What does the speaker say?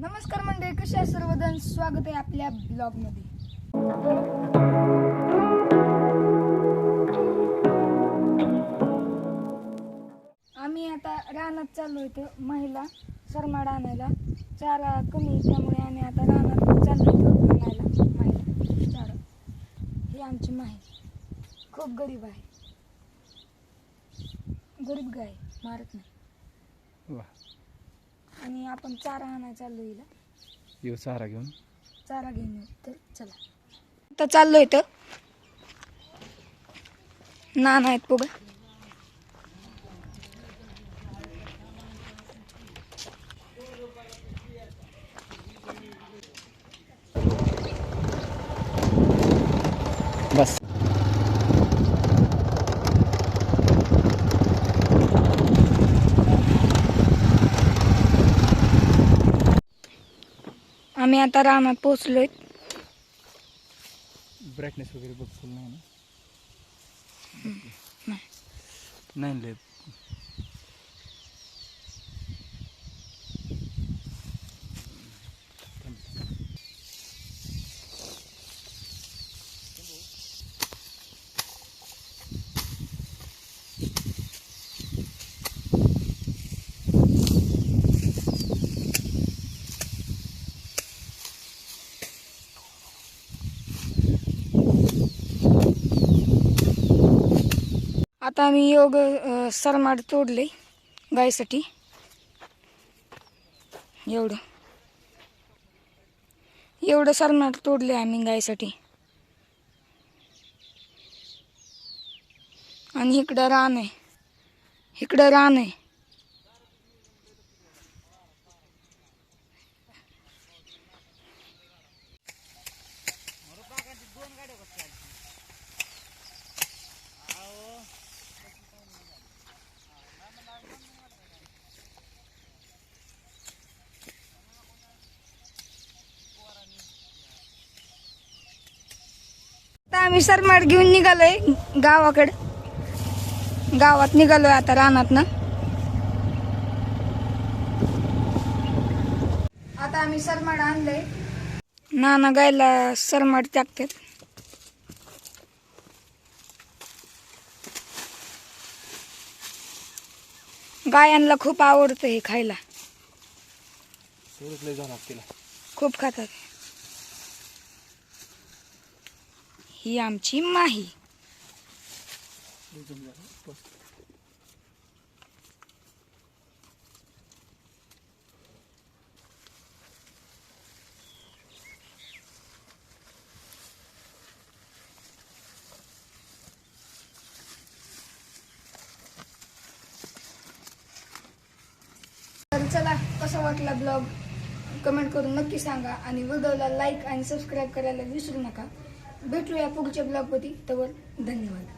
नमस्कार मंडळी, कसे आहे सर्वजण? स्वागत आहे आपल्या ब्लॉग मध्ये. आम्ही आता रानात चाललो होतो. महिला सरमाड आणायला चारा कमी आहे, त्यामुळे आम्ही आता रानात चाललो होतो आणायला महिला चारा. ही आमची माही खूप गरीब आहे, गरीब गाय मारत नाही. वा, आणि आपण चारा आणायला चाललो. हिला येऊ चारा घेऊन. तर चला आता चाललोय. तर नाना आहेत बघा. बस आम्ही आता रानात पोहोचलोय. ब्राईटनेस वगैरे बघ फुल नाही ना? नाही लय. आता आम्ही सरमाड तोडले गायसाठी. एवढं सरमाड तोडले आम्ही गायसाठी. आणि इकडं रान आहे. आता आम्ही सरमाड घेऊन निघालोय गावात निघालोय आता रानात ना. आता आम्ही सरमाड आणलंय. नाना गायला सरमाड टाकतात. गायांना खूप आवडतं हे खायला, खूप खातात. ही आमची माही. तर चला, कसा वाटला ब्लॉग कमेंट करून नक्की सांगा. आणि व्हिडिओला लाईक आणि सबस्क्राईब करायला विसरू नका. भेटूया पुढच्या ब्लॉगमध्ये. तोवर धन्यवाद.